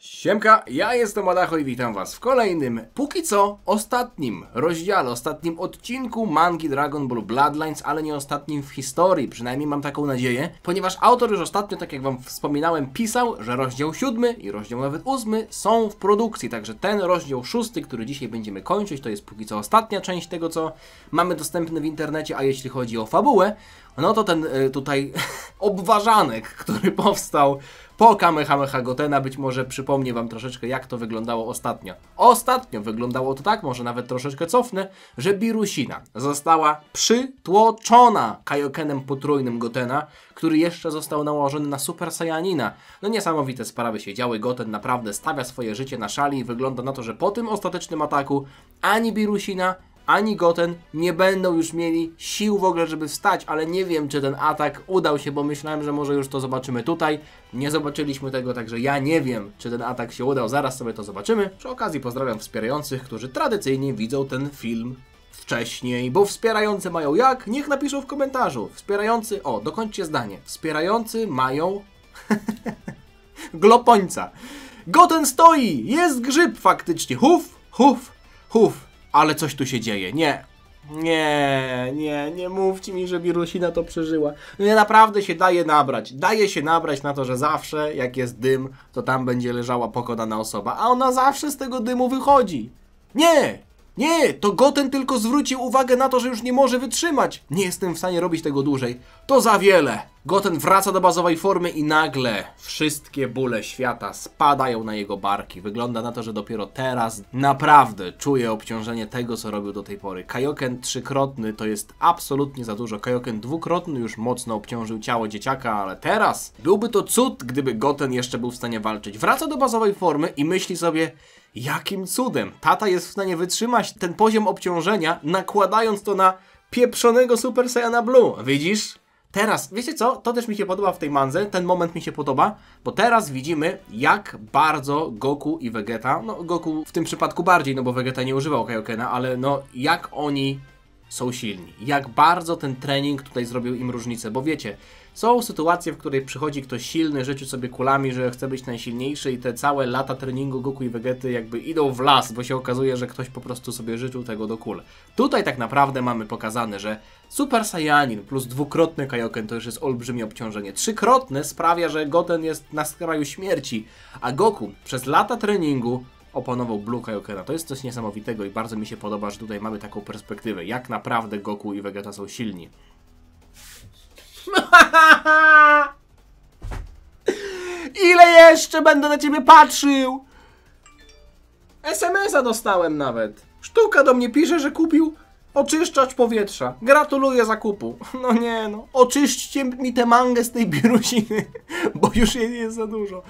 Siemka, ja jestem Adacho i witam was w kolejnym, póki co, ostatnim rozdziale, ostatnim odcinku mangi Dragon Ball Bloodlines, ale nie ostatnim w historii, przynajmniej mam taką nadzieję, ponieważ autor już ostatnio, tak jak wam wspominałem, pisał, że rozdział 7 i rozdział nawet 8 są w produkcji, także ten rozdział 6, który dzisiaj będziemy kończyć, to jest póki co ostatnia część tego, co mamy dostępne w internecie, a jeśli chodzi o fabułę, no to ten tutaj obważanek, który powstał po Kamehameha Gotena, być może przypomnię wam troszeczkę, jak to wyglądało ostatnio. Ostatnio wyglądało to tak, może nawet troszeczkę cofnę, że Birushina została przytłoczona Kaiokenem potrójnym Gotena, który jeszcze został nałożony na Super Saiyanina. No niesamowite sprawy się działy, Goten naprawdę stawia swoje życie na szali i wygląda na to, że po tym ostatecznym ataku ani Birushina, ani Goten nie będą już mieli sił w ogóle, żeby wstać, ale nie wiem, czy ten atak udał się, bo myślałem, że może już to zobaczymy tutaj. Nie zobaczyliśmy tego, także ja nie wiem, czy ten atak się udał. Zaraz sobie to zobaczymy. Przy okazji pozdrawiam wspierających, którzy tradycyjnie widzą ten film wcześniej, bo wspierający mają jak? Niech napiszą w komentarzu. Wspierający, o, dokończcie zdanie. Wspierający mają glopońca. Goten stoi! Jest grzyb faktycznie. Huf, huf, huf. Ale coś tu się dzieje. Nie mówcie mi, że Birushina to przeżyła. No naprawdę się daje nabrać. Daje się nabrać na to, że zawsze jak jest dym, to tam będzie leżała pokonana osoba. A ona zawsze z tego dymu wychodzi. Nie, to Goten tylko zwrócił uwagę na to, że już nie może wytrzymać. Nie jestem w stanie robić tego dłużej. To za wiele. Goten wraca do bazowej formy i nagle wszystkie bóle świata spadają na jego barki. Wygląda na to, że dopiero teraz naprawdę czuje obciążenie tego, co robił do tej pory. Kaioken trzykrotny to jest absolutnie za dużo. Kaioken dwukrotny już mocno obciążył ciało dzieciaka, ale teraz byłby to cud, gdyby Goten jeszcze był w stanie walczyć. Wraca do bazowej formy i myśli sobie, jakim cudem tata jest w stanie wytrzymać ten poziom obciążenia, nakładając to na pieprzonego Super Saiyana Blue. Widzisz? Teraz, wiecie co? To też mi się podoba w tej mandze, ten moment mi się podoba, bo teraz widzimy, jak bardzo Goku i Vegeta, no Goku w tym przypadku bardziej, no bo Vegeta nie używał Kaiokena, ale no jak oni są silni, jak bardzo ten trening tutaj zrobił im różnicę, bo wiecie, są sytuacje, w której przychodzi ktoś silny, życzy sobie kulami, że chce być najsilniejszy i te całe lata treningu Goku i Vegety jakby idą w las, bo się okazuje, że ktoś po prostu sobie życzył tego do kul. Tutaj tak naprawdę mamy pokazane, że Super Saiyanin plus dwukrotny Kaioken to już jest olbrzymie obciążenie. Trzykrotne sprawia, że Goten jest na skraju śmierci, a Goku przez lata treningu opanował Blue Kaiokena. To jest coś niesamowitego i bardzo mi się podoba, że tutaj mamy taką perspektywę, jak naprawdę Goku i Vegeta są silni. Ile jeszcze będę na ciebie patrzył? SMS-a dostałem nawet. Sztuka do mnie pisze, że kupił oczyszczacz powietrza. Gratuluję zakupu. No nie no. Oczyśćcie mi tę mangę z tej Birushiny, bo już jej jest za dużo.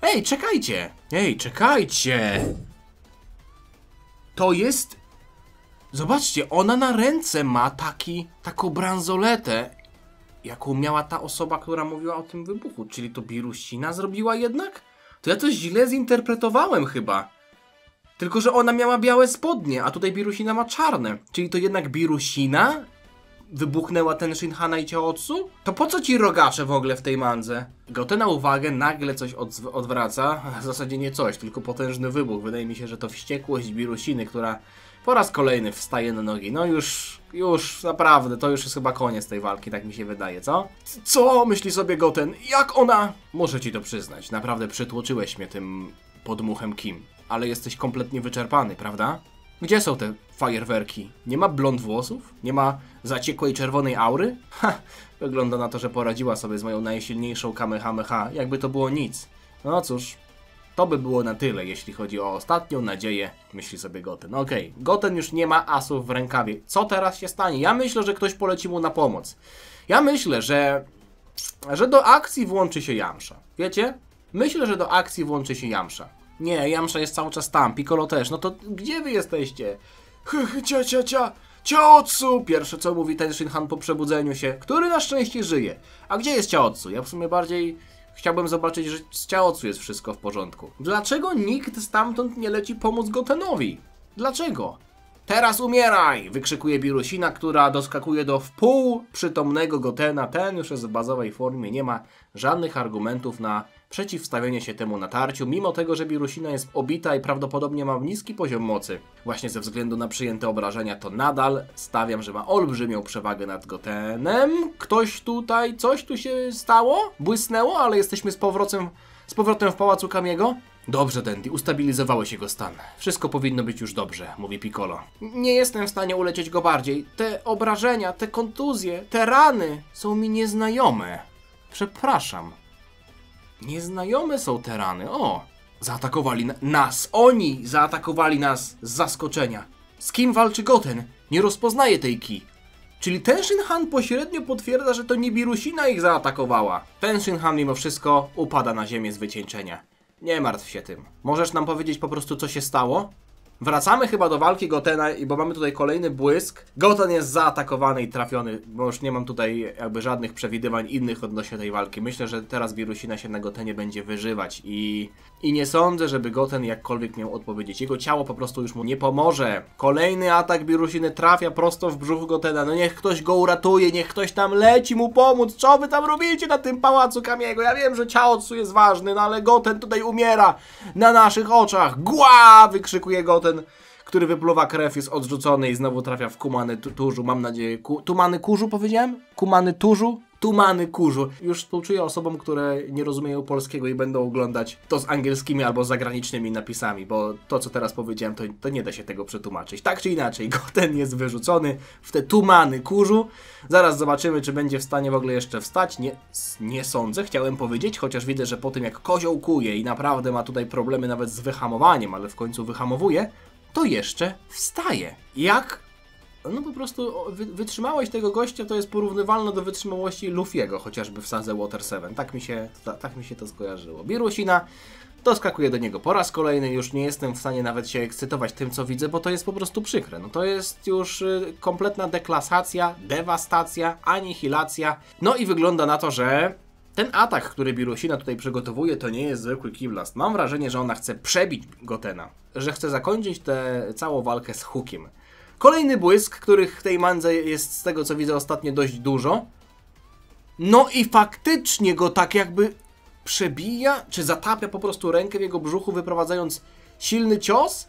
Ej, czekajcie. Ej, czekajcie. To jest... Zobaczcie, ona na ręce ma taką bransoletę, jaką miała ta osoba, która mówiła o tym wybuchu. Czyli to Birushina zrobiła jednak? To ja coś źle zinterpretowałem chyba. Tylko że ona miała białe spodnie, a tutaj Birushina ma czarne. Czyli to jednak Birushina wybuchnęła ten Shinhana i Chaotsu? To po co ci rogacze w ogóle w tej mandze? Gotena uwagę nagle coś odwraca. W zasadzie nie coś, tylko potężny wybuch. Wydaje mi się, że to wściekłość Birushiny, która po raz kolejny wstaje na nogi. No już naprawdę, to już jest chyba koniec tej walki, tak mi się wydaje, co? Co? Myśli sobie Goten. Jak ona? Muszę ci to przyznać, naprawdę przytłoczyłeś mnie tym podmuchem Kim. Ale jesteś kompletnie wyczerpany, prawda? Gdzie są te fajerwerki? Nie ma blond włosów? Nie ma zaciekłej czerwonej aury? Ha! Wygląda na to, że poradziła sobie z moją najsilniejszą Kamehameha, jakby to było nic. No cóż, to by było na tyle, jeśli chodzi o ostatnią nadzieję, myśli sobie Goten. Okej, Goten już nie ma asów w rękawie. Co teraz się stanie? Ja myślę, że ktoś poleci mu na pomoc. Ja myślę, że do akcji włączy się Yamcha. Wiecie? Myślę, że do akcji włączy się Yamcha. Nie, Yamcha jest cały czas tam, Piccolo też. No to gdzie wy jesteście? Chaotsu! Pierwsze co mówi ten Shinhan po przebudzeniu się, który na szczęście żyje. A gdzie jest Chaotsu? Ja w sumie bardziej chciałbym zobaczyć, że z Chaotsu jest wszystko w porządku. Dlaczego nikt stamtąd nie leci pomóc Gotenowi? Dlaczego? Teraz umieraj! Wykrzykuje Birushina, która doskakuje do wpół przytomnego Gotena. Ten już jest w bazowej formie, nie ma żadnych argumentów na przeciwstawienie się temu natarciu, mimo tego, że Birusina jest obita i prawdopodobnie ma niski poziom mocy. Właśnie ze względu na przyjęte obrażenia, to nadal stawiam, że ma olbrzymią przewagę nad Gotenem. Ktoś tutaj, coś tu się stało? Błysnęło, ale jesteśmy z powrotem w pałacu Kamiego? Dobrze, Dandy, ustabilizowałeś jego stan. Wszystko powinno być już dobrze, mówi Piccolo. Nie jestem w stanie ulecieć go bardziej. Te obrażenia, te kontuzje, te rany są mi nieznajome. Przepraszam. Nieznajome są te rany. O! Zaatakowali nas. Oni zaatakowali nas z zaskoczenia. Z kim walczy Goten? Nie rozpoznaje tej Ki. Czyli ten Shinhan pośrednio potwierdza, że to nie Birusina ich zaatakowała. Ten Shinhan mimo wszystko upada na ziemię z wycieńczenia. Nie martw się tym. Możesz nam powiedzieć po prostu, co się stało? Wracamy chyba do walki Gotena, bo mamy tutaj kolejny błysk. Goten jest zaatakowany i trafiony, bo już nie mam tutaj jakby żadnych przewidywań innych odnośnie tej walki. Myślę, że teraz Birusina się na Gotenie będzie wyżywać i nie sądzę, żeby Goten jakkolwiek miał odpowiedzieć. Jego ciało po prostu już mu nie pomoże. Kolejny atak Birusiny trafia prosto w brzuch Gotena. No niech ktoś go uratuje, niech ktoś tam leci mu pomóc. Co wy tam robicie na tym pałacu Kamiego? Ja wiem, że Chaozu jest ważny, no ale Goten tutaj umiera na naszych oczach. Gła! Wykrzykuje Goten, który wypluwa krew, jest odrzucony i znowu trafia w kumany turzu, mam nadzieję, tumany kurzu powiedziałem? Kumany turzu? Tumany kurzu. Już współczuję osobom, które nie rozumieją polskiego i będą oglądać to z angielskimi albo zagranicznymi napisami, bo to, co teraz powiedziałem, to nie da się tego przetłumaczyć. Tak czy inaczej, Goten jest wyrzucony w te tumany kurzu. Zaraz zobaczymy, czy będzie w stanie w ogóle jeszcze wstać. Nie sądzę, chciałem powiedzieć, chociaż widzę, że po tym jak kozioł kuje i naprawdę ma tutaj problemy nawet z wyhamowaniem, ale w końcu wyhamowuje, to jeszcze wstaje. Jak? No po prostu wytrzymałość tego gościa to jest porównywalna do wytrzymałości Luffy'ego, chociażby w Sadze Water 7. Tak mi się to skojarzyło. Birusina doskakuje do niego po raz kolejny. Już nie jestem w stanie nawet się ekscytować tym, co widzę, bo to jest po prostu przykre. No to jest już kompletna deklasacja, dewastacja, anihilacja. No i wygląda na to, że ten atak, który Birusina tutaj przygotowuje, to nie jest zwykły Ki Blast. Mam wrażenie, że ona chce przebić Gotena, że chce zakończyć tę całą walkę z Hookiem. Kolejny błysk, których w tej mandze jest z tego, co widzę, ostatnio dość dużo. No i faktycznie go tak jakby przebija, czy zatapia po prostu rękę w jego brzuchu, wyprowadzając silny cios.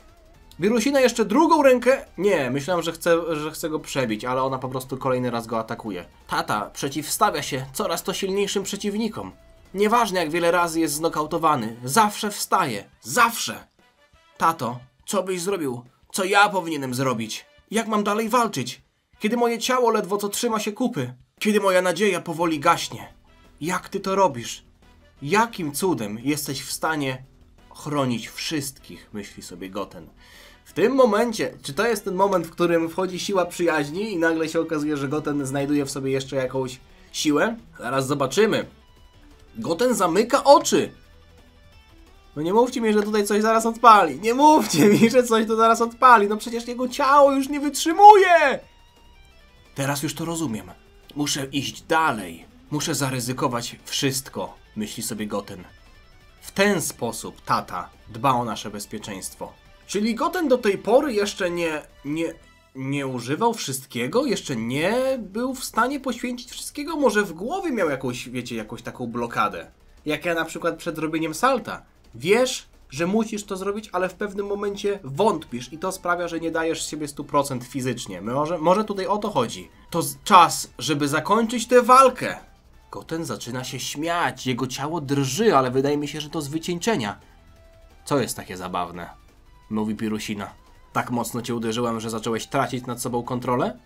Birusina jeszcze drugą rękę... Nie, myślałem, że chce go przebić, ale ona po prostu kolejny raz go atakuje. Tata przeciwstawia się coraz to silniejszym przeciwnikom. Nieważne jak wiele razy jest znokautowany, zawsze wstaje. Zawsze! Tato, co byś zrobił? Co ja powinienem zrobić? Jak mam dalej walczyć? Kiedy moje ciało ledwo co trzyma się kupy? Kiedy moja nadzieja powoli gaśnie? Jak ty to robisz? Jakim cudem jesteś w stanie chronić wszystkich? Myśli sobie Goten. W tym momencie, czy to jest ten moment, w którym wchodzi siła przyjaźni i nagle się okazuje, że Goten znajduje w sobie jeszcze jakąś siłę? Zaraz zobaczymy. Goten zamyka oczy. No nie mówcie mi, że tutaj coś zaraz odpali. Nie mówcie mi, że coś tu zaraz odpali. No przecież jego ciało już nie wytrzymuje. Teraz już to rozumiem. Muszę iść dalej. Muszę zaryzykować wszystko, myśli sobie Goten. W ten sposób tata dba o nasze bezpieczeństwo. Czyli Goten do tej pory jeszcze nie używał wszystkiego? Jeszcze nie był w stanie poświęcić wszystkiego? Może w głowie miał jakąś, wiecie, jakąś taką blokadę? Jak ja na przykład przed robieniem salta. Wiesz, że musisz to zrobić, ale w pewnym momencie wątpisz i to sprawia, że nie dajesz z siebie 100% fizycznie. Może tutaj o to chodzi. To czas, żeby zakończyć tę walkę. Goten zaczyna się śmiać, jego ciało drży, ale wydaje mi się, że to z wycieńczenia. Co jest takie zabawne? Mówi Birusina. Tak mocno cię uderzyłem, że zacząłeś tracić nad sobą kontrolę?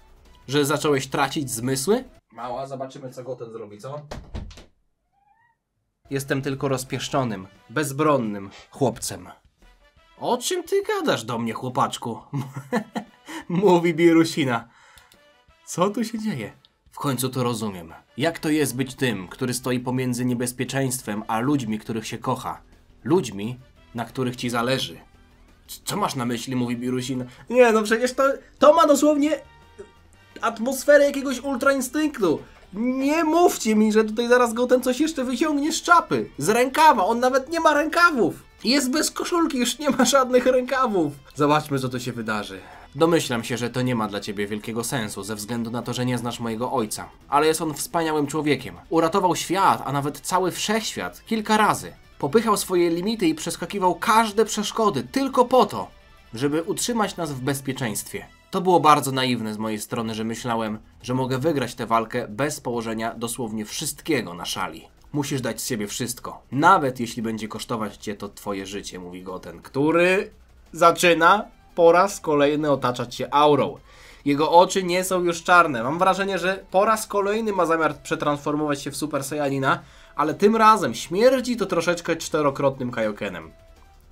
Że zacząłeś tracić zmysły? Mała, zobaczymy co Goten zrobi, co? Jestem tylko rozpieszczonym, bezbronnym chłopcem. O czym ty gadasz do mnie, chłopaczku? Mówi Birusina. Co tu się dzieje? W końcu to rozumiem. Jak to jest być tym, który stoi pomiędzy niebezpieczeństwem, a ludźmi, których się kocha? Ludźmi, na których ci zależy. Co masz na myśli, mówi Birusina? Nie, no przecież to ma dosłownie atmosferę jakiegoś ultra instynktu. Nie mówcie mi, że tutaj zaraz Goten coś jeszcze wyciągnie z czapy. Z rękawa, on nawet nie ma rękawów. Jest bez koszulki, już nie ma żadnych rękawów. Zobaczmy, co tu się wydarzy. Domyślam się, że to nie ma dla ciebie wielkiego sensu, ze względu na to, że nie znasz mojego ojca. Ale jest on wspaniałym człowiekiem. Uratował świat, a nawet cały wszechświat kilka razy. Popychał swoje limity i przeskakiwał każde przeszkody tylko po to, żeby utrzymać nas w bezpieczeństwie. To było bardzo naiwne z mojej strony, że myślałem, że mogę wygrać tę walkę bez położenia dosłownie wszystkiego na szali. Musisz dać z siebie wszystko, nawet jeśli będzie kosztować cię to twoje życie, mówi Goten, który zaczyna po raz kolejny otaczać się aurą. Jego oczy nie są już czarne. Mam wrażenie, że po raz kolejny ma zamiar przetransformować się w Super Saiyanina, ale tym razem śmierdzi to troszeczkę 4-krotnym Kaiokenem.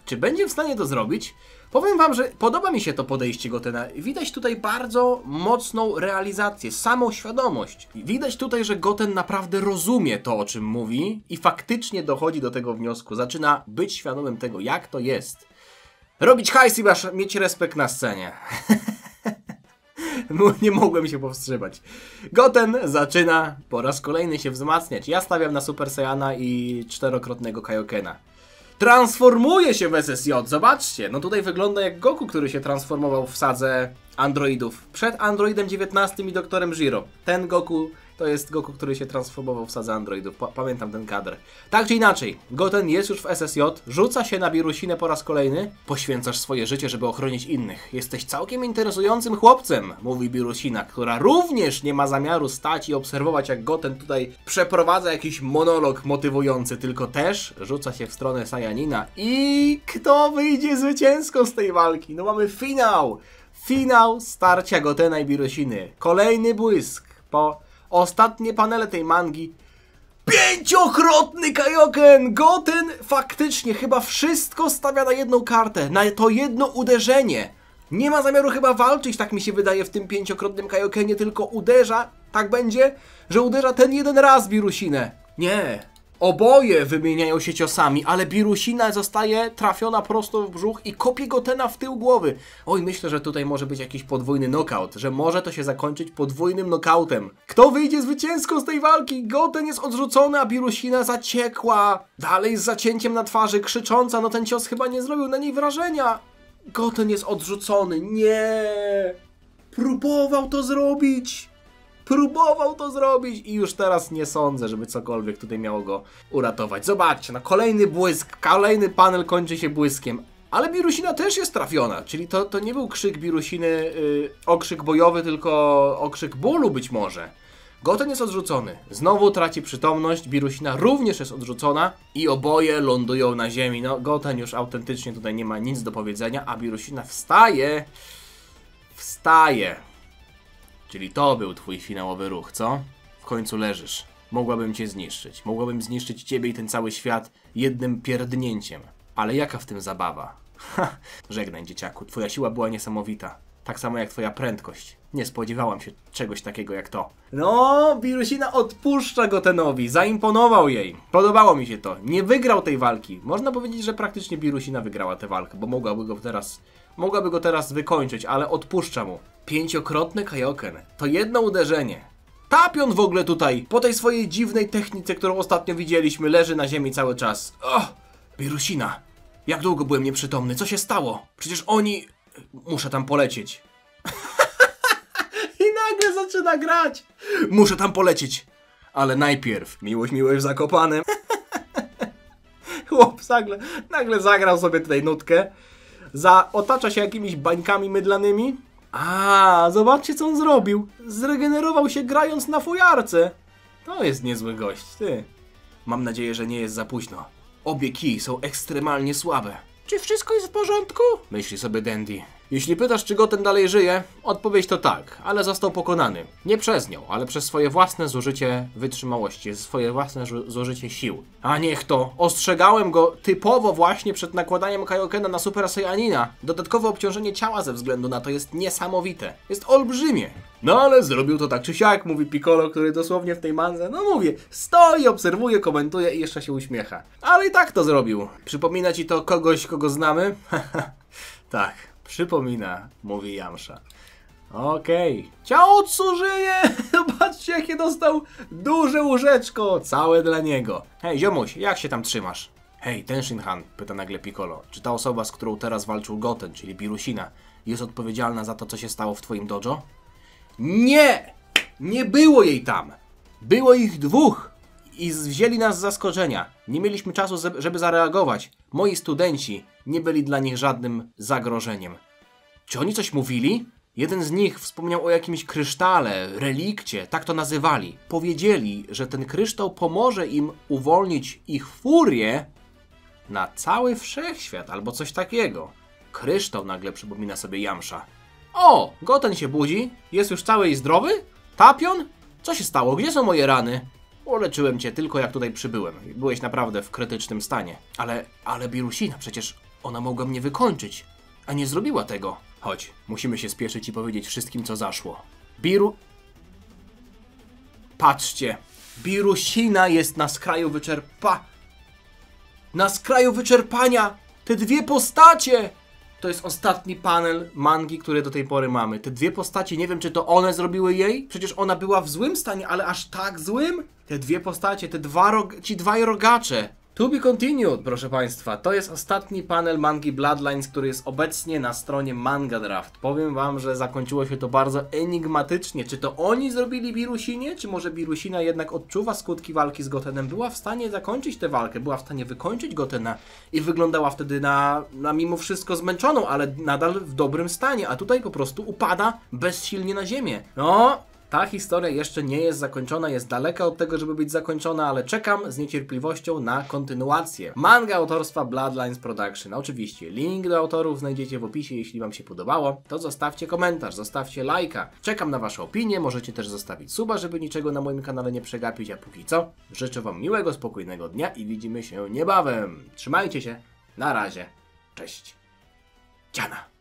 Czy będzie w stanie to zrobić? Powiem wam, że podoba mi się to podejście Gotena. Widać tutaj bardzo mocną realizację, samoświadomość. Widać tutaj, że Goten naprawdę rozumie to, o czym mówi i faktycznie dochodzi do tego wniosku. Zaczyna być świadomym tego, jak to jest. Robić hajs i mieć respekt na scenie. Nie mogłem się powstrzymać. Goten zaczyna po raz kolejny się wzmacniać. Ja stawiam na Super Saiyana i 4-krotnego Kaiokena. Transformuje się w SSJ, zobaczcie. No tutaj wygląda jak Goku, który się transformował w sadze androidów. Przed Androidem 19 i Doktorem Zero. Ten Goku to jest Goku, który się transformował w sadze androidów. Pamiętam ten kadr. Tak czy inaczej, Goten jest już w SSJ, rzuca się na Birusinę po raz kolejny. Poświęcasz swoje życie, żeby ochronić innych. Jesteś całkiem interesującym chłopcem, mówi Birusina, która również nie ma zamiaru stać i obserwować, jak Goten tutaj przeprowadza jakiś monolog motywujący, tylko też rzuca się w stronę Saiyanina. I kto wyjdzie zwycięsko z tej walki? No mamy finał! Finał starcia Gotena i Birusiny. Kolejny błysk po ostatnie panele tej mangi. 5-krotny Kaioken! Goten faktycznie chyba wszystko stawia na jedną kartę, na to jedno uderzenie. Nie ma zamiaru chyba walczyć, tak mi się wydaje, w tym 5-krotnym Kaiokenie, tylko uderza, tak będzie, że uderza ten jeden raz Birusinę. Nie. Oboje wymieniają się ciosami, ale Birusina zostaje trafiona prosto w brzuch i kopie Gotena w tył głowy. Oj, myślę, że tutaj może być jakiś podwójny knockout, że może to się zakończyć podwójnym knockoutem. Kto wyjdzie zwycięsko z tej walki? Goten jest odrzucony, a Birusina zaciekła. Dalej z zacięciem na twarzy, krzycząca, no ten cios chyba nie zrobił na niej wrażenia. Goten jest odrzucony. Nie! Próbował to zrobić! Próbował to zrobić i już teraz nie sądzę, żeby cokolwiek tutaj miało go uratować. Zobaczcie, no kolejny błysk, kolejny panel kończy się błyskiem. Ale Birusina też jest trafiona, czyli to nie był krzyk Birusiny, okrzyk bojowy, tylko okrzyk bólu być może. Goten jest odrzucony, znowu traci przytomność, Birusina również jest odrzucona i oboje lądują na ziemi. No Goten już autentycznie tutaj nie ma nic do powiedzenia, a Birusina wstaje. Wstaje. Czyli to był twój finałowy ruch, co? W końcu leżysz. Mogłabym cię zniszczyć. Mogłabym zniszczyć ciebie i ten cały świat jednym pierdnięciem. Ale jaka w tym zabawa? Ha! Żegnaj, dzieciaku. Twoja siła była niesamowita. Tak samo jak twoja prędkość. Nie spodziewałam się czegoś takiego jak to. No, Birusina odpuszcza Gotenowi. Zaimponował jej. Podobało mi się to. Nie wygrał tej walki. Można powiedzieć, że praktycznie Birusina wygrała tę walkę, bo mogłaby go teraz wykończyć, ale odpuszcza mu. 5-krotny Kaioken. To jedno uderzenie. Tapion w ogóle tutaj, po tej swojej dziwnej technice, którą ostatnio widzieliśmy, leży na ziemi cały czas. O! Birusina. Jak długo byłem nieprzytomny? Co się stało? Przecież oni... Muszę tam polecieć. I nagle zaczyna grać. Muszę tam polecieć. Ale najpierw miłość w Zakopanem. Chłop nagle zagrał sobie tutaj nutkę. Otacza się jakimiś bańkami mydlanymi. A, zobaczcie co on zrobił. Zregenerował się grając na fujarce. To jest niezły gość, ty. Mam nadzieję, że nie jest za późno. Obie kij są ekstremalnie słabe. Czy wszystko jest w porządku? Myśli sobie Dandy. Jeśli pytasz, czy Goten dalej żyje, odpowiedź to tak, ale został pokonany. Nie przez nią, ale przez swoje własne zużycie wytrzymałości, swoje własne zużycie sił. A niech to! Ostrzegałem go typowo właśnie przed nakładaniem Kaiokena na Super Saiyanina. Dodatkowe obciążenie ciała ze względu na to jest niesamowite. Jest olbrzymie. No ale zrobił to tak czy siak, mówi Piccolo, który dosłownie w tej mandze, no mówię, stoi, obserwuje, komentuje i jeszcze się uśmiecha. Ale i tak to zrobił. Przypomina ci to kogoś, kogo znamy? Tak. Przypomina, mówi Yamcha. Okej. Ciaotsu żyje! Zobaczcie, jakie dostał duże łóżeczko. Całe dla niego. Hej, ziomuś, jak się tam trzymasz? Hej, Tenshinhan, pyta nagle Piccolo. Czy ta osoba, z którą teraz walczył Goten, czyli Birusina, jest odpowiedzialna za to, co się stało w twoim dojo? Nie! Nie było jej tam! Było ich dwóch! i wzięli nas z zaskoczenia. Nie mieliśmy czasu, żeby zareagować. Moi studenci nie byli dla nich żadnym zagrożeniem. Czy oni coś mówili? Jeden z nich wspomniał o jakimś krysztale, relikcie, tak to nazywali. Powiedzieli, że ten kryształ pomoże im uwolnić ich furię na cały wszechświat, albo coś takiego. Kryształ, nagle przypomina sobie Yamcha. O, Goten się budzi? Jest już cały i zdrowy? Tapion? Co się stało? Gdzie są moje rany? Uleczyłem cię tylko jak tutaj przybyłem. Byłeś naprawdę w krytycznym stanie. Ale Birusina, przecież ona mogła mnie wykończyć, a nie zrobiła tego. Chodź, musimy się spieszyć i powiedzieć wszystkim, co zaszło. Patrzcie, Birusina jest na skraju Na skraju wyczerpania! Te dwie postacie! To jest ostatni panel mangi, który do tej pory mamy. Te dwie postacie, nie wiem, czy to one zrobiły jej? Przecież ona była w złym stanie, ale aż tak złym? Te dwie postacie, ci dwaj rogacze. To be continued, proszę Państwa. To jest ostatni panel mangi Bloodlines, który jest obecnie na stronie Manga Draft. Powiem Wam, że zakończyło się to bardzo enigmatycznie. Czy to oni zrobili Birusinie? Czy może Birusina jednak odczuwa skutki walki z Gotenem? Była w stanie zakończyć tę walkę, była w stanie wykończyć Gotena i wyglądała wtedy na mimo wszystko zmęczoną, ale nadal w dobrym stanie. A tutaj po prostu upada bezsilnie na ziemię. No... Ta historia jeszcze nie jest zakończona, jest daleka od tego, żeby być zakończona, ale czekam z niecierpliwością na kontynuację. Manga autorstwa Bloodlines Production. Oczywiście link do autorów znajdziecie w opisie, jeśli Wam się podobało, to zostawcie komentarz, zostawcie lajka. Czekam na Wasze opinie, możecie też zostawić suba, żeby niczego na moim kanale nie przegapić, a póki co życzę Wam miłego, spokojnego dnia i widzimy się niebawem. Trzymajcie się, na razie, cześć. Ciana.